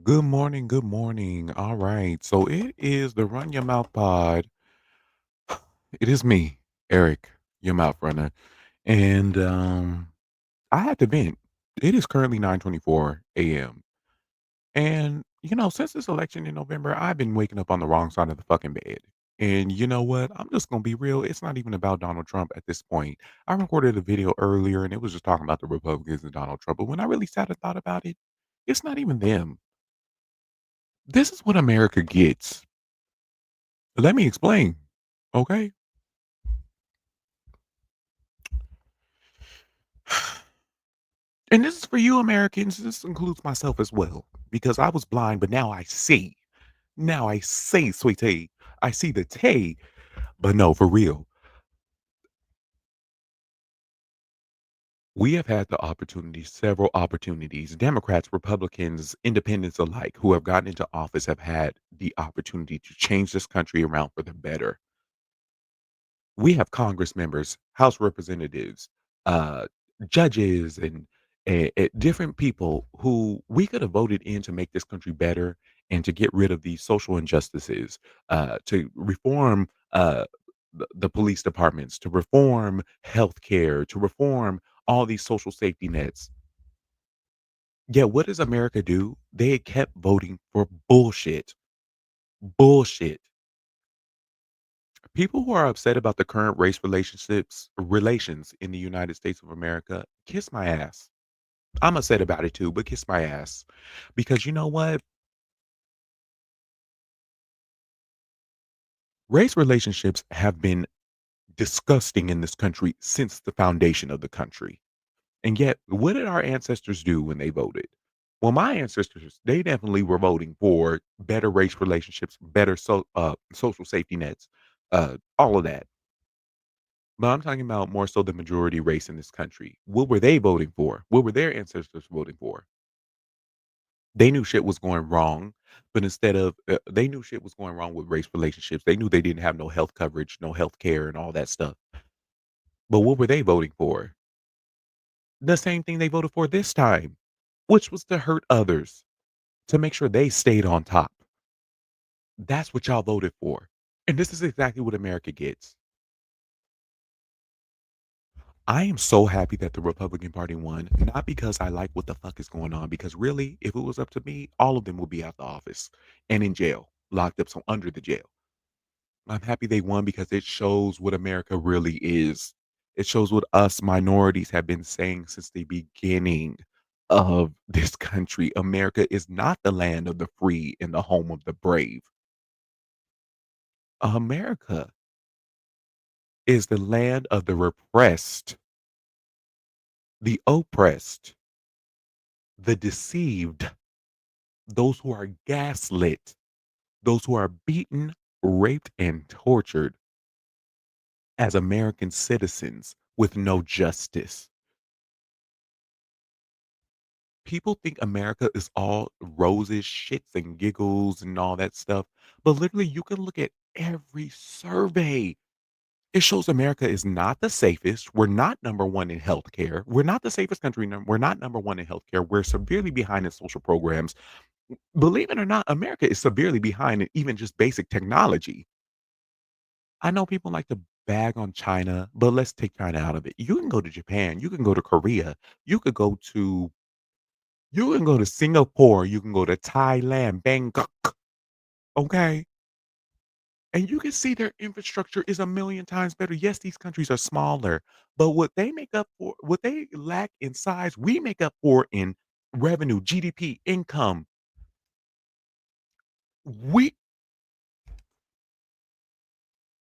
Good morning. Good morning. All right. So it is the Run Your Mouth Pod. It is me, Eric, your mouth runner. And I had to vent. It is currently 9:24 a.m. And since this election in November, I've been waking up on the wrong side of the fucking bed. And you know what? I'm just gonna be real. It's not even about Donald Trump at this point. I recorded a video earlier and it was just talking about the Republicans and Donald Trump. But when I really sat and thought about it, it's not even them. This is what America gets. Let me explain. Okay. And this is for you Americans. This includes myself as well. Because I was blind, but now I see. Now I see, sweetie. I see the Tay. But no, for real. We have had the opportunity, several opportunities. Democrats, Republicans, independents alike who have gotten into office have had the opportunity to change this country around for the better. We have Congress members, House representatives, uh, judges, and different people who we could have voted in to make this country better and to get rid of these social injustices, to reform the police departments, to reform healthcare, to reform all these social safety nets. Yet, what does America do? They kept voting for bullshit. Bullshit. People who are upset about the current race relations in the United States of America, kiss my ass. I'm upset about it too, but kiss my ass. Because you know what? Race relationships have been disgusting in this country since the foundation of the country. And yet, what did our ancestors do when they voted? Well, my ancestors, they definitely were voting for better race relationships, better social safety nets, all of that. But I'm talking about more so the majority race in this country. What were they voting for? What were their ancestors voting for? They knew shit was going wrong, but instead of they knew shit was going wrong with race relationships. They knew they didn't have no health coverage, no health care, and all that stuff. But what were they voting for? The same thing they voted for this time, which was to hurt others, to make sure they stayed on top. That's what y'all voted for. And this is exactly what America gets. I am so happy that the Republican Party won, not because I like what the fuck is going on, because really, if it was up to me, all of them would be out the office and in jail, locked up, so under the jail. I'm happy they won because it shows what America really is. It shows what us minorities have been saying since the beginning of this country. America is not the land of the free and the home of the brave. America is the land of the repressed, the oppressed, the deceived, those who are gaslit, those who are beaten, raped, and tortured as American citizens with no justice. People think America is all roses, shits, and giggles and all that stuff. But literally, you can look at every survey. It shows America is not the safest. We're not number one in healthcare. We're not the safest country. We're not number one in healthcare. We're severely behind in social programs. Believe it or not, America is severely behind in even just basic technology. I know people like to bag on China, but let's take China out of it. You can go to Japan, you can go to Korea, you could go to you can go to Singapore, you can go to Thailand, Bangkok, okay? And you can see their infrastructure is a million times better. Yes, these countries are smaller, but what they lack in size, we make up for in revenue, GDP, income. We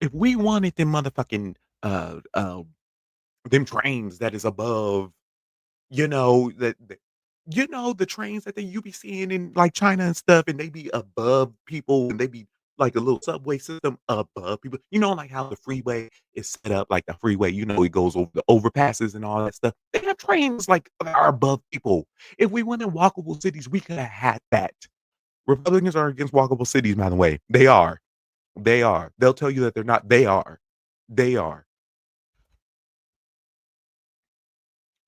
if we wanted them motherfucking them trains that is above, the trains that you be seeing in like China and stuff, and they be above people, and they be like a little subway system above people. You know, like how the freeway is set up, like the freeway, it goes over the overpasses and all that stuff. They have trains like that are above people. If we went in walkable cities, we could have had that. Republicans are against walkable cities, by the way. They are. They are. They'll tell you that they're not. They are. They are.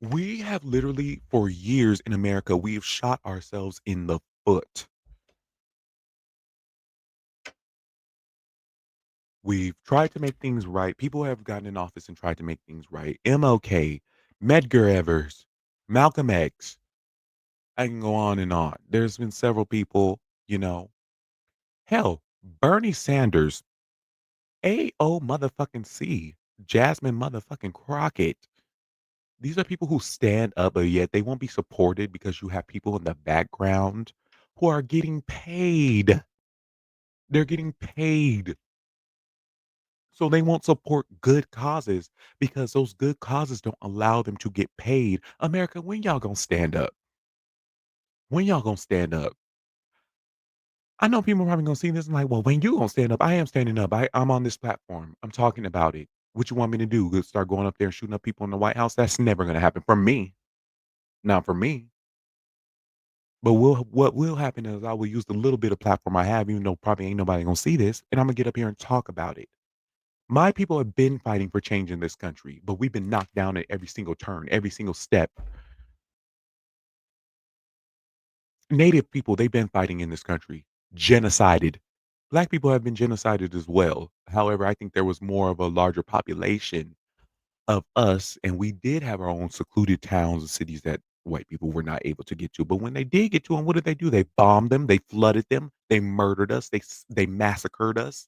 We have literally, for years in America, we have shot ourselves in the foot. We've tried to make things right. People have gotten in office and tried to make things right. MLK, Medgar Evers, Malcolm X. I can go on and on. There's been several people, you know. Hell, Bernie Sanders, AO motherfucking C, Jasmine motherfucking Crockett. These are people who stand up, but yet they won't be supported because you have people in the background who are getting paid. They're getting paid. So they won't support good causes because those good causes don't allow them to get paid. America, when y'all gonna stand up? When y'all gonna stand up? I know people are probably gonna see this and like, well, when you gonna stand up? I am standing up. I'm on this platform. I'm talking about it. What you want me to do? Go start going up there and shooting up people in the White House? That's never gonna happen for me. Not for me. But what will happen is I will use the little bit of platform I have, even though probably ain't nobody gonna see this, and I'm gonna get up here and talk about it. My people have been fighting for change in this country, but we've been knocked down at every single turn, every single step. Native people, they've been fighting in this country, genocided. Black people have been genocided as well. However, I think there was more of a larger population of us, and we did have our own secluded towns and cities that white people were not able to get to. But when they did get to them, what did they do? They bombed them, they flooded them, they murdered us, they massacred us.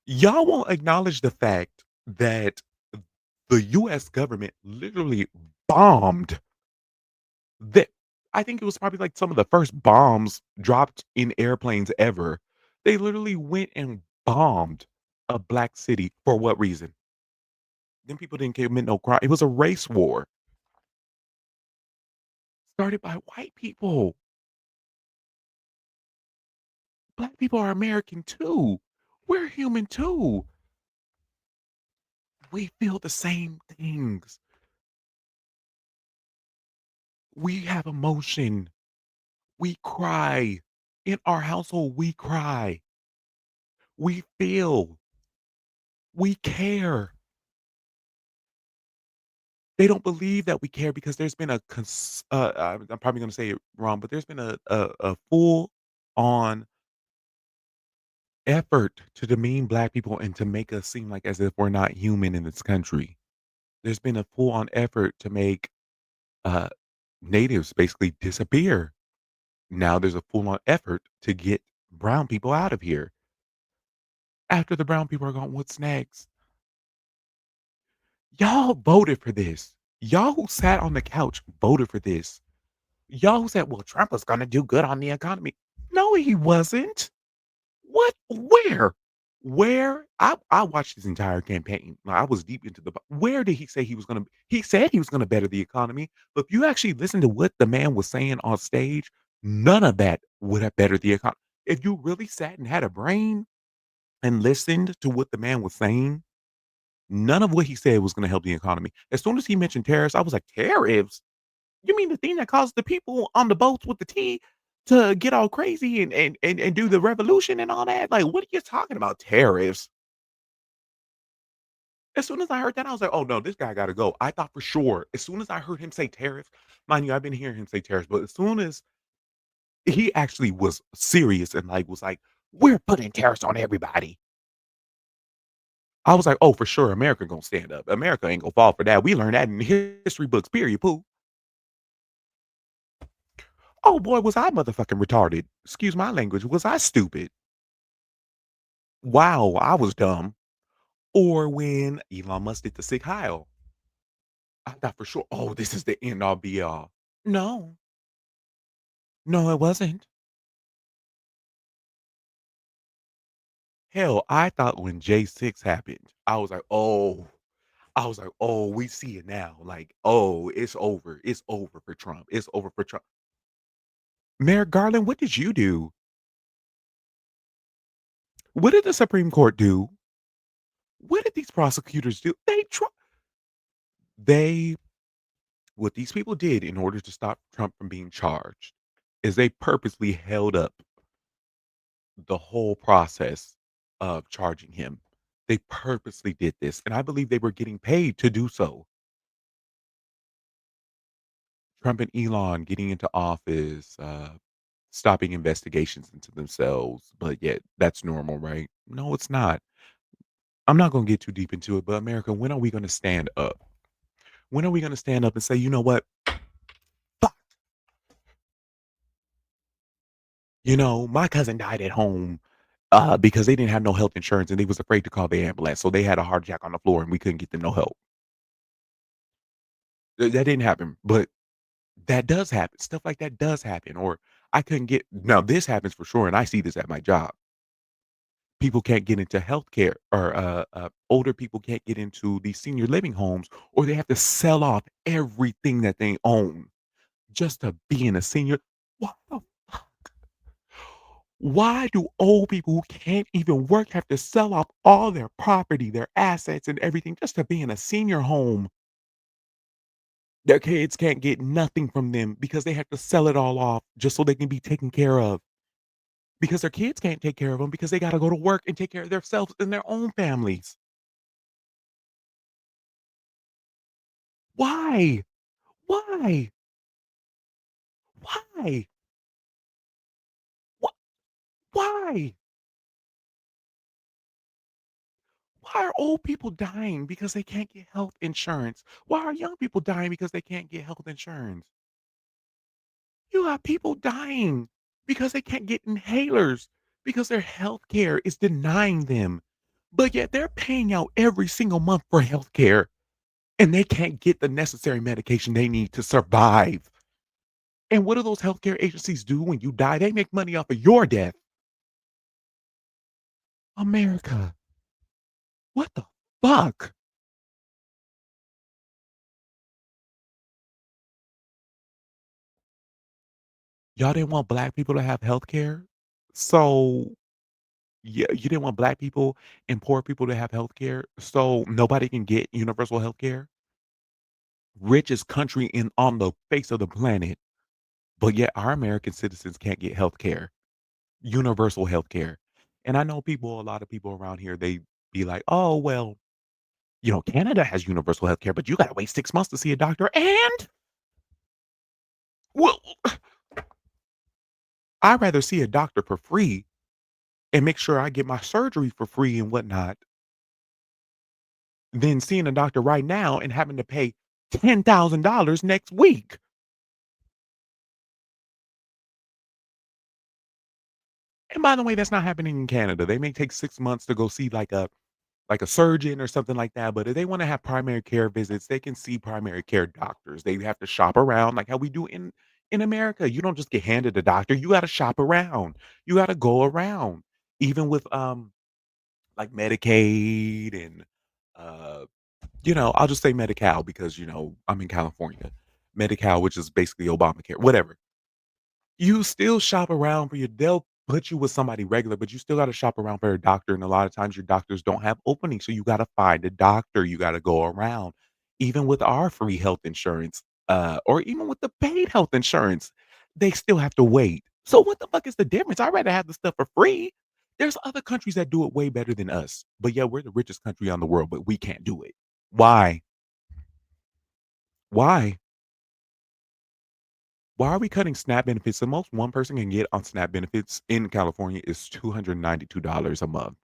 Y'all won't acknowledge the fact that the US government literally bombed that. I think it was probably like some of the first bombs dropped in airplanes ever. They literally went and bombed a black city for what reason? Them people didn't commit no crime. It was a race war started by white people. Black people are American too. We're human too. We feel the same things. We have emotion. We cry. In our household, we cry. We feel. We care. They don't believe that we care because there's been I'm probably gonna say it wrong, but there's been a full on effort to demean black people and to make us seem like as if we're not human in this country. There's been a full on effort to make uh natives basically disappear. Now there's a full on effort to get brown people out of here. After the brown people are gone, what's next? Y'all voted for this. Y'all who sat on the couch voted for this. Y'all who said, well, Trump was going to do good on the economy. No, he wasn't. What? Where? Where? I watched his entire campaign. Like, I was deep into where did he say he was going to? He said he was going to better the economy. But if you actually listen to what the man was saying on stage, none of that would have bettered the economy. If you really sat and had a brain and listened to what the man was saying, none of what he said was going to help the economy. As soon as he mentioned tariffs, I was like, tariffs? You mean the thing that caused the people on the boats with the tea to get all crazy and do the revolution and all that? Like, what are you talking about? Tariffs? As soon as I heard that, I was like, oh no, this guy gotta go. I thought for sure. As soon as I heard him say tariffs, mind you, I've been hearing him say tariffs, but as soon as he actually was serious and like was like, we're putting tariffs on everybody. I was like, oh, for sure, America gonna stand up. America ain't gonna fall for that. We learned that in history books, period, poo. Oh boy, was I motherfucking retarded. Excuse my language. Was I stupid? Wow, I was dumb. Or when Elon Musk did the sick Heil. I thought for sure, oh, this is the end all be all. No, no, it wasn't. Hell, I thought when J6 happened, I was like, oh, we see it now. Like, oh, it's over. It's over for Trump. It's over for Trump. Merrick Garland, what did you do? What did the Supreme Court do? What did these prosecutors do? They what these people did in order to stop Trump from being charged is they purposely held up the whole process of charging him. They purposely did this, and I believe they were getting paid to do so. Trump and Elon getting into office, stopping investigations into themselves, but yet that's normal, right? No, it's not. I'm not gonna get too deep into it, but America, when are we gonna stand up? When are we gonna stand up and say, you know what? Fuck. My cousin died at home because they didn't have no health insurance and they was afraid to call the ambulance. So they had a heart attack on the floor and we couldn't get them no help. That didn't happen, but that does happen. Stuff like that does happen. Or I couldn't get now this happens for sure, and I see this at my job. People can't get into healthcare or older people can't get into these senior living homes or they have to sell off everything that they own just to be in a senior. Why the Why do old people who can't even work have to sell off all their property, their assets, and everything just to be in a senior home? Their kids can't get nothing from them because they have to sell it all off just so they can be taken care of. Because their kids can't take care of them because they got to go to work and take care of themselves and their own families. Why? Why? Why? Wh- Why? Why are old people dying because they can't get health insurance? Why are young people dying because they can't get health insurance? You got people dying because they can't get inhalers because their health care is denying them. But yet they're paying out every single month for health care and they can't get the necessary medication they need to survive. And what do those healthcare agencies do when you die? They make money off of your death. America, what the fuck? Y'all didn't want black people to have health care? So, yeah, you didn't want black people and poor people to have health care, so nobody can get universal health care? Richest country in on the face of the planet, but yet our American citizens can't get health care, universal health care. And I know a lot of people around here, they be like, "Oh, well, Canada has universal health care, but you gotta wait 6 months to see a doctor, and well, I'd rather see a doctor for free and make sure I get my surgery for free and whatnot than seeing a doctor right now and having to pay $10,000 next week." And by the way, that's not happening in Canada. They may take 6 months to go see like a surgeon or something like that, but if they wanna have primary care visits, they can see primary care doctors. They have to shop around like how we do in America. You don't just get handed a doctor, you gotta shop around. You gotta go around. Even with, like Medicaid and, uh, I'll just say Medi-Cal because, I'm in California. Medi-Cal, which is basically Obamacare, whatever. You still shop around for they'll put you with somebody regular, but you still gotta shop around for a doctor, and a lot of times your doctors don't have openings, so you gotta find a doctor, you gotta go around. Even with our free health insurance, or even with the paid health insurance, they still have to wait. So what the fuck is the difference? I'd rather have the stuff for free. There's other countries that do it way better than us, but yeah, we're the richest country on the world, but we can't do it. Why? Why? Why are we cutting SNAP benefits? The most one person can get on SNAP benefits in California is $292 a month.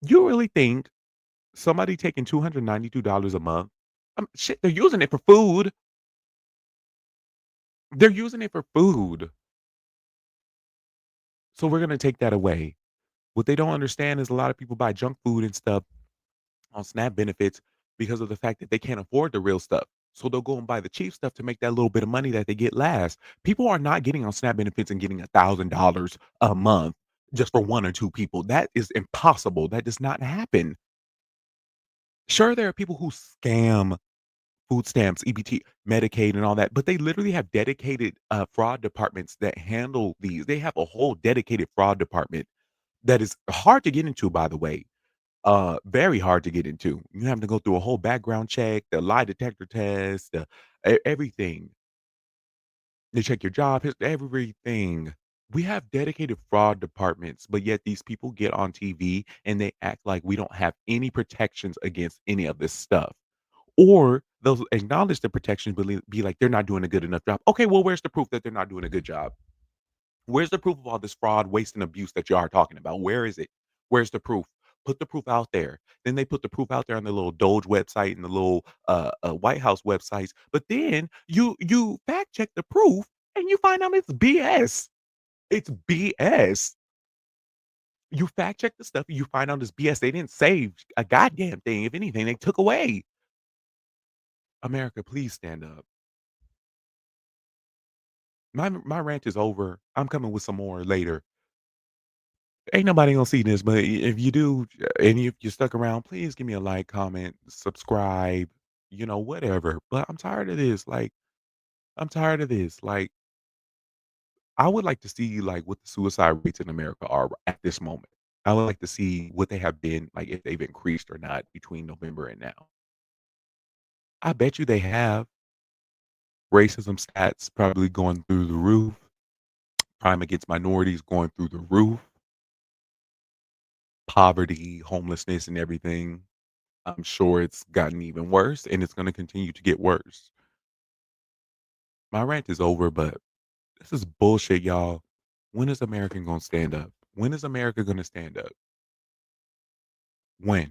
You really think somebody taking $292 a month? Shit, they're using it for food. They're using it for food. So we're gonna take that away. What they don't understand is a lot of people buy junk food and stuff on SNAP benefits because of the fact that they can't afford the real stuff. So they'll go and buy the cheap stuff to make that little bit of money that they get last. People are not getting on SNAP benefits and getting $1,000 a month just for one or two people. That is impossible. That does not happen. Sure, there are people who scam food stamps, EBT, Medicaid, and all that, but they literally have dedicated fraud departments that handle these. They have a whole dedicated fraud department that is hard to get into, by the way. Very hard to get into. You have to go through a whole background check, the lie detector test, everything. They check your job history, everything. We have dedicated fraud departments, but yet these people get on TV and they act like we don't have any protections against any of this stuff. Or they'll acknowledge the protections, but be like they're not doing a good enough job. Okay, well, where's the proof that they're not doing a good job? Where's the proof of all this fraud, waste, and abuse that you are talking about? Where is it? Where's the proof? Put the proof out there. Then they put the proof out there on the little Doge website and the little White House websites. But then you fact check the proof and you find out it's BS. It's BS. You fact check the stuff and you find out it's BS. They didn't save a goddamn thing. If anything, they took away. America, please stand up. My rant is over. I'm coming with some more later. Ain't nobody gonna see this, but if you do, and if you stuck around, please give me a like, comment, subscribe, whatever. But I'm tired of this. Like, I'm tired of this. Like, I would like to see like what the suicide rates in America are at this moment. I would like to see what they have been like if they've increased or not between November and now. I bet you they have. Racism stats probably going through the roof. Crime against minorities going through the roof. Poverty, homelessness, and everything. I'm sure it's gotten even worse, and it's gonna continue to get worse. My rant is over, but this is bullshit, y'all. When is America gonna stand up? When is America gonna stand up? When?